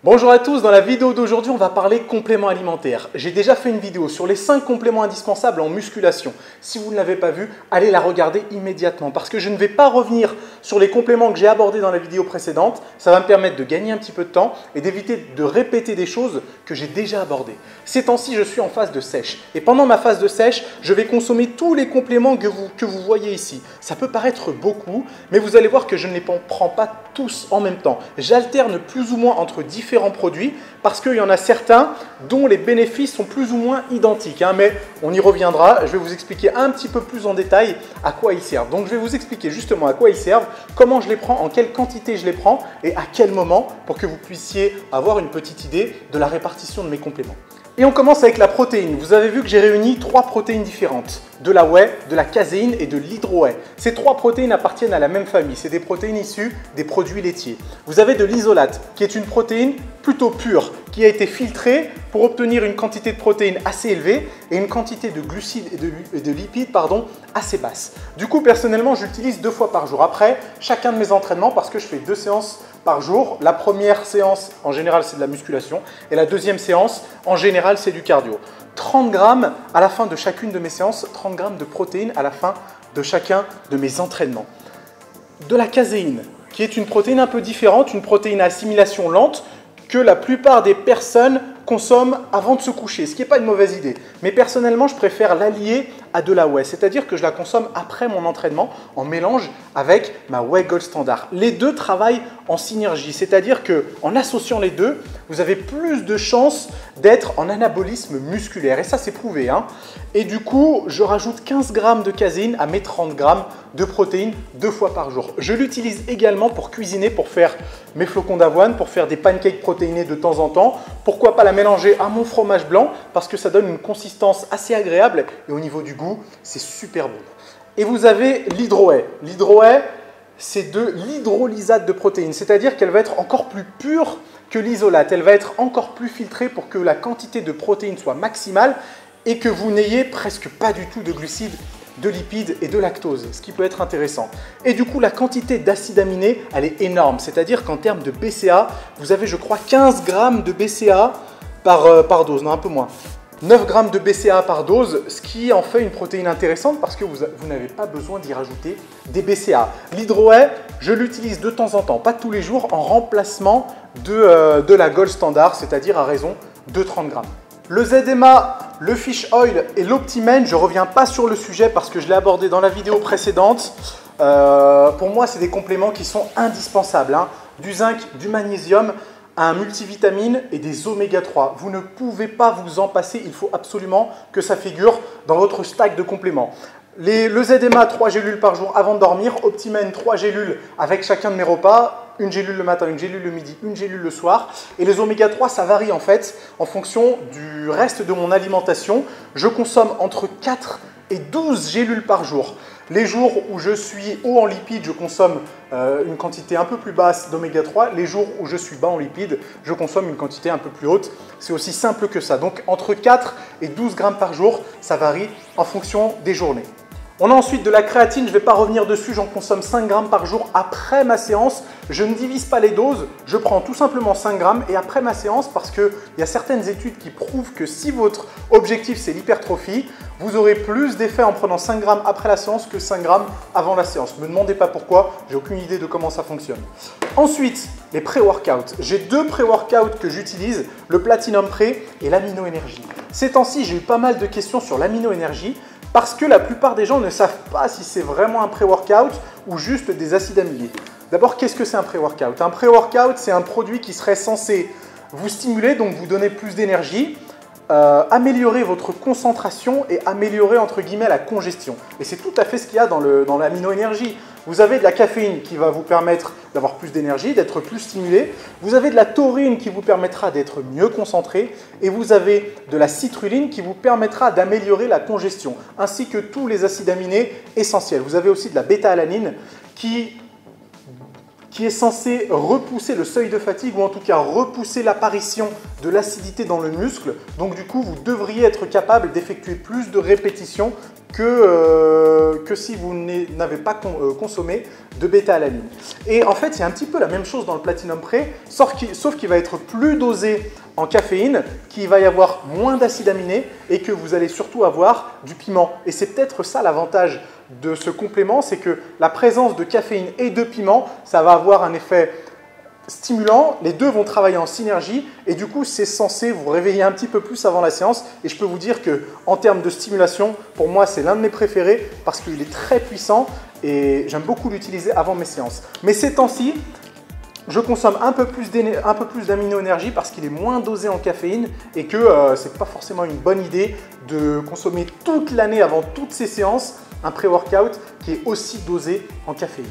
Bonjour à tous, dans la vidéo d'aujourd'hui on va parler compléments alimentaires. J'ai déjà fait une vidéo sur les 5 compléments indispensables en musculation. Si vous ne l'avez pas vue, allez la regarder immédiatement parce que je ne vais pas revenir sur les compléments que j'ai abordés dans la vidéo précédente. Ça va me permettre de gagner un petit peu de temps et d'éviter de répéter des choses que j'ai déjà abordées. Ces temps-ci je suis en phase de sèche et pendant ma phase de sèche, je vais consommer tous les compléments que vous voyez ici. Ça peut paraître beaucoup, mais vous allez voir que je ne les prends pas tous en même temps. J'alterne plus ou moins entre différents produits parce qu'il y en a certains dont les bénéfices sont plus ou moins identiques. Mais on y reviendra. Je vais vous expliquer un petit peu plus en détail à quoi ils servent. Donc je vais vous expliquer justement à quoi ils servent, comment je les prends, en quelle quantité je les prends et à quel moment pour que vous puissiez avoir une petite idée de la répartition de mes compléments. Et on commence avec la protéine. Vous avez vu que j'ai réuni 3 protéines différentes, de la whey, de la caséine et de l'hydro-whey. Ces 3 protéines appartiennent à la même famille, c'est des protéines issues des produits laitiers. Vous avez de l'isolate, qui est une protéine plutôt pure, qui a été filtrée pour obtenir une quantité de protéines assez élevée et une quantité de glucides et de lipides assez basse. Du coup, personnellement, j'utilise 2 fois par jour. Après, chacun de mes entraînements, parce que je fais 2 séances par jour. La première séance, en général, c'est de la musculation. Et la deuxième séance, en général, c'est du cardio. 30 grammes à la fin de chacune de mes séances, 30 grammes de protéines à la fin de chacun de mes entraînements. De la caséine, qui est une protéine un peu différente, une protéine à assimilation lente, que la plupart des personnes consomment avant de se coucher, ce qui n'est pas une mauvaise idée. Mais personnellement, je préfère l'allier à de la whey, c'est-à-dire que je la consomme après mon entraînement en mélange avec ma whey Gold Standard. Les deux travaillent en synergie, c'est-à-dire qu'en associant les deux, vous avez plus de chances d'être en anabolisme musculaire. Et ça, c'est prouvé. Et du coup, je rajoute 15 grammes de caséine à mes 30 grammes de protéines 2 fois par jour. Je l'utilise également pour cuisiner, pour faire mes flocons d'avoine, pour faire des pancakes protéinés de temps en temps. Pourquoi pas la mélanger à mon fromage blanc parce que ça donne une consistance assez agréable et au niveau du goût, c'est super bon. Et vous avez l'hydro-whey. L'hydro-whey, c'est de l'hydrolysate de protéines, c'est-à-dire qu'elle va être encore plus pure que l'isolate. Elle va être encore plus filtrée pour que la quantité de protéines soit maximale et que vous n'ayez presque pas du tout de glucides, de lipides et de lactose, ce qui peut être intéressant. Et du coup, la quantité d'acides aminés, elle est énorme, c'est-à-dire qu'en termes de BCA, vous avez, je crois, 15 grammes de BCA par dose, non, un peu moins. 9 grammes de BCA par dose, ce qui en fait une protéine intéressante parce que vous n'avez pas besoin d'y rajouter des BCA. L'hydro-whey, je l'utilise de temps en temps, pas tous les jours, en remplacement de la Gold Standard, c'est-à-dire à raison de 30 grammes. Le ZMA, le Fish Oil et l'Optimane, je ne reviens pas sur le sujet parce que je l'ai abordé dans la vidéo précédente. Pour moi, c'est des compléments qui sont indispensables. Du zinc, du magnésium, un multivitamine et des oméga 3. Vous ne pouvez pas vous en passer, il faut absolument que ça figure dans votre stack de compléments. Le ZMA, 3 gélules par jour avant de dormir, Optimane, 3 gélules avec chacun de mes repas, une gélule le matin, une gélule le midi, une gélule le soir. Et les oméga 3, ça varie en fait en fonction du reste de mon alimentation. Je consomme entre 4 et 12 gélules par jour. Les jours où je suis haut en lipides, je consomme une quantité un peu plus basse d'oméga 3. Les jours où je suis bas en lipides, je consomme une quantité un peu plus haute. C'est aussi simple que ça. Donc entre 4 et 12 grammes par jour, ça varie en fonction des journées. On a ensuite de la créatine, je ne vais pas revenir dessus, j'en consomme 5 grammes par jour après ma séance. Je ne divise pas les doses, je prends tout simplement 5 grammes et après ma séance, parce qu'il y a certaines études qui prouvent que si votre objectif c'est l'hypertrophie, vous aurez plus d'effet en prenant 5 grammes après la séance que 5 grammes avant la séance. Ne me demandez pas pourquoi, j'ai aucune idée de comment ça fonctionne. Ensuite, les pré-workouts. J'ai 2 pré-workouts que j'utilise, le Platinum Pré et l'Amino Energy. Ces temps-ci, j'ai eu pas mal de questions sur l'Amino Energy parce que la plupart des gens ne savent pas si c'est vraiment un pré-workout ou juste des acides aminés. D'abord, qu'est-ce que c'est un pré-workout? Un pré-workout, c'est un produit qui serait censé vous stimuler, donc vous donner plus d'énergie, améliorer votre concentration et améliorer entre guillemets la congestion. Et c'est tout à fait ce qu'il y a dans l'Amino Energy. Vous avez de la caféine qui va vous permettre d'avoir plus d'énergie, d'être plus stimulé. Vous avez de la taurine qui vous permettra d'être mieux concentré. Et vous avez de la citrulline qui vous permettra d'améliorer la congestion, ainsi que tous les acides aminés essentiels. Vous avez aussi de la bêta-alanine qui est censé repousser le seuil de fatigue ou en tout cas repousser l'apparition de l'acidité dans le muscle. Donc du coup, vous devriez être capable d'effectuer plus de répétitions que si vous n'avez pas consommé de bêta-alanine. Et en fait, il y a un petit peu la même chose dans le Platinum Pré, sauf qu'il va être plus dosé en caféine, qu'il va y avoir moins d'acides aminés et que vous allez surtout avoir du piment. Et c'est peut-être ça l'avantage de ce complément, c'est que la présence de caféine et de piment, ça va avoir un effet stimulant, les deux vont travailler en synergie et du coup c'est censé vous réveiller un petit peu plus avant la séance et je peux vous dire que en termes de stimulation, pour moi c'est l'un de mes préférés parce qu'il est très puissant et j'aime beaucoup l'utiliser avant mes séances. Mais ces temps-ci, je consomme un peu plus d'amino-énergie parce qu'il est moins dosé en caféine et que ce n'est pas forcément une bonne idée de consommer toute l'année avant toutes ces séances un pré-workout qui est aussi dosé en caféine.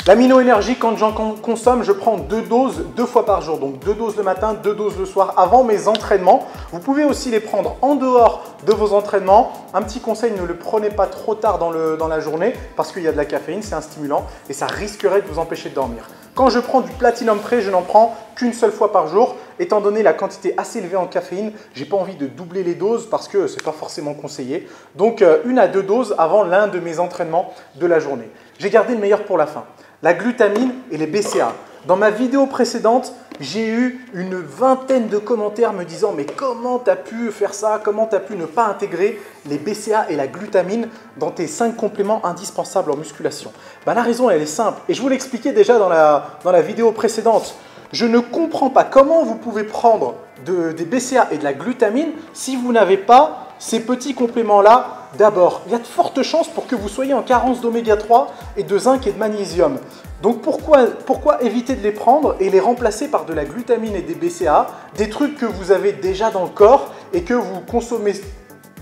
L'amino-énergie, quand j'en consomme, je prends 2 doses 2 fois par jour. Donc 2 doses le matin, 2 doses le soir avant mes entraînements. Vous pouvez aussi les prendre en dehors de vos entraînements. Un petit conseil, ne le prenez pas trop tard dans la journée parce qu'il y a de la caféine, c'est un stimulant et ça risquerait de vous empêcher de dormir. Quand je prends du Platinum Pré, je n'en prends qu'une seule fois par jour. Étant donné la quantité assez élevée en caféine, je n'ai pas envie de doubler les doses parce que ce n'est pas forcément conseillé. Donc 1 à 2 doses avant l'un de mes entraînements de la journée. J'ai gardé le meilleur pour la fin. La glutamine et les BCA. Dans ma vidéo précédente, j'ai eu une vingtaine de commentaires me disant « Mais comment tu as pu faire ça? Comment tu as pu ne pas intégrer les BCA et la glutamine dans tes 5 compléments indispensables en musculation ?» La raison, elle est simple. Et je vous l'expliquais déjà dans la vidéo précédente. Je ne comprends pas comment vous pouvez prendre des BCA et de la glutamine si vous n'avez pas ces petits compléments-là. D'abord, il y a de fortes chances pour que vous soyez en carence d'oméga 3 et de zinc et de magnésium. Donc pourquoi éviter de les prendre et les remplacer par de la glutamine et des BCA, des trucs que vous avez déjà dans le corps et que vous consommez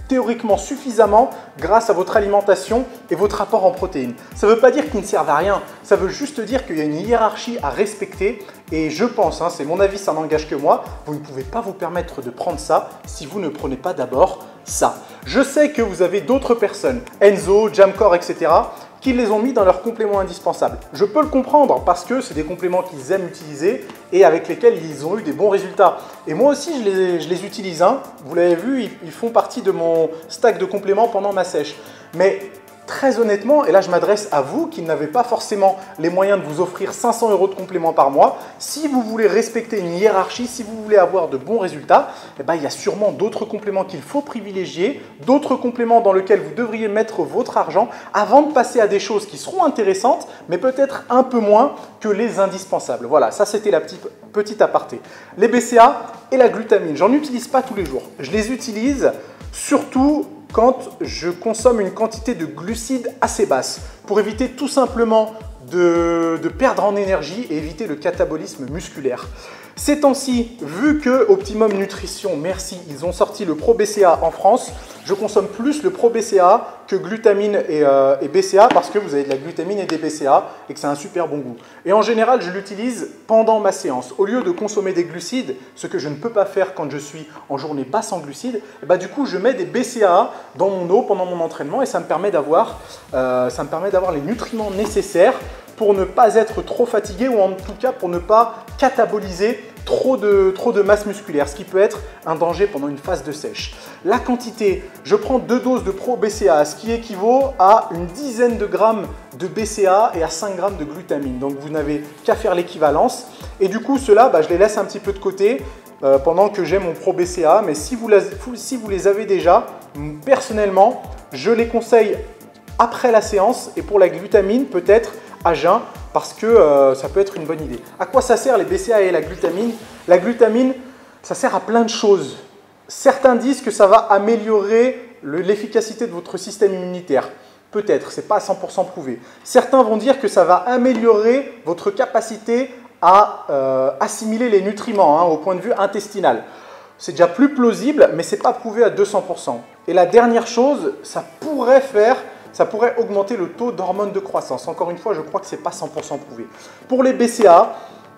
théoriquement suffisamment grâce à votre alimentation et votre apport en protéines. Ça ne veut pas dire qu'ils ne servent à rien, ça veut juste dire qu'il y a une hiérarchie à respecter et je pense, c'est mon avis, ça n'engage que moi, vous ne pouvez pas vous permettre de prendre ça si vous ne prenez pas d'abord ça. Je sais que vous avez d'autres personnes, Enzo, Jamcore, etc., qui les ont mis dans leurs compléments indispensables. Je peux le comprendre parce que c'est des compléments qu'ils aiment utiliser et avec lesquels ils ont eu des bons résultats. Et moi aussi, je les utilise. Vous l'avez vu, ils font partie de mon stack de compléments pendant ma sèche. Mais très honnêtement, et là je m'adresse à vous qui n'avez pas forcément les moyens de vous offrir 500 € de compléments par mois, si vous voulez respecter une hiérarchie, si vous voulez avoir de bons résultats, il y a sûrement d'autres compléments qu'il faut privilégier, d'autres compléments dans lesquels vous devriez mettre votre argent avant de passer à des choses qui seront intéressantes, mais peut-être un peu moins que les indispensables. Voilà, ça c'était la petite aparté. Les BCA et la glutamine, j'en utilise pas tous les jours. Je les utilise surtout quand je consomme une quantité de glucides assez basse pour éviter tout simplement de perdre en énergie et éviter le catabolisme musculaire. Ces temps-ci, vu que Optimum Nutrition, merci, ils ont sorti le Pro BCA en France, je consomme plus le Pro BCA que glutamine et BCA parce que vous avez de la glutamine et des BCA et que c'est un super bon goût. Et en général, je l'utilise pendant ma séance. Au lieu de consommer des glucides, ce que je ne peux pas faire quand je suis en journée basse en glucides, du coup, je mets des BCA dans mon eau pendant mon entraînement et ça me permet d'avoir les nutriments nécessaires pour ne pas être trop fatigué ou en tout cas pour ne pas cataboliser trop de masse musculaire, ce qui peut être un danger pendant une phase de sèche. La quantité, je prends 2 doses de Pro BCA, ce qui équivaut à une dizaine de grammes de BCA et à 5 grammes de glutamine. Donc vous n'avez qu'à faire l'équivalence. Et du coup, ceux-là, je les laisse un petit peu de côté pendant que j'ai mon Pro BCA. Mais si vous les avez déjà, personnellement, je les conseille après la séance et pour la glutamine, peut-être à jeun, parce que ça peut être une bonne idée. À quoi ça sert les BCA et la glutamine? La glutamine, ça sert à plein de choses. Certains disent que ça va améliorer l'efficacité de votre système immunitaire. Peut-être, ce n'est pas à 100% prouvé. Certains vont dire que ça va améliorer votre capacité à assimiler les nutriments au point de vue intestinal. C'est déjà plus plausible, mais ce n'est pas prouvé à 200%. Et la dernière chose, ça pourrait augmenter le taux d'hormones de croissance. Encore une fois, je crois que ce n'est pas 100% prouvé. Pour les BCA,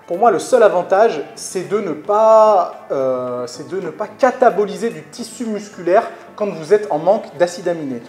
pour moi, le seul avantage, c'est de ne pas cataboliser du tissu musculaire quand vous êtes en manque d'acides aminés.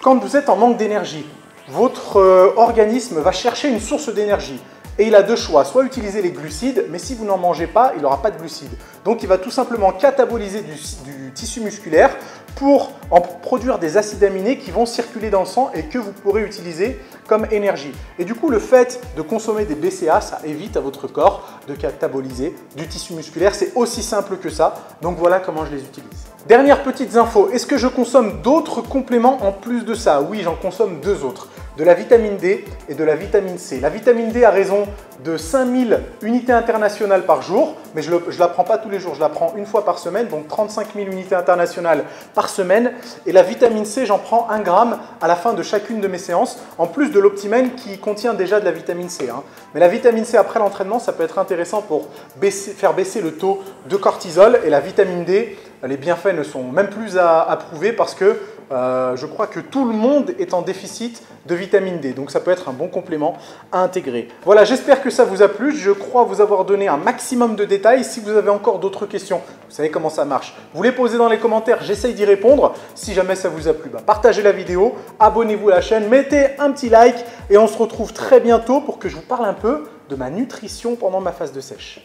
Quand vous êtes en manque d'énergie, votre organisme va chercher une source d'énergie. Et il a 2 choix, soit utiliser les glucides, mais si vous n'en mangez pas, il n'aura pas de glucides. Donc il va tout simplement cataboliser du tissu musculaire pour en produire des acides aminés qui vont circuler dans le sang et que vous pourrez utiliser comme énergie. Et du coup, le fait de consommer des BCA, ça évite à votre corps de cataboliser du tissu musculaire. C'est aussi simple que ça. Donc voilà comment je les utilise. Dernière petite info, est-ce que je consomme d'autres compléments en plus de ça? Oui, j'en consomme 2 autres, de la vitamine D et de la vitamine C. La vitamine D a raison de 5000 unités internationales par jour, mais je ne la prends pas tous les jours, je la prends une fois par semaine, donc 35 000 unités internationales par semaine. Et la vitamine C, j'en prends 1 gramme à la fin de chacune de mes séances, en plus de l'Optimène qui contient déjà de la vitamine C. Mais la vitamine C après l'entraînement, ça peut être intéressant pour faire baisser le taux de cortisol. Et la vitamine D, les bienfaits ne sont même plus à prouver parce que je crois que tout le monde est en déficit de vitamine D. Donc ça peut être un bon complément à intégrer. Voilà, j'espère que ça vous a plu. Je crois vous avoir donné un maximum de détails. Si vous avez encore d'autres questions, vous savez comment ça marche. Vous les posez dans les commentaires, j'essaye d'y répondre. Si jamais ça vous a plu, partagez la vidéo, abonnez-vous à la chaîne, mettez un petit like et on se retrouve très bientôt pour que je vous parle un peu de ma nutrition pendant ma phase de sèche.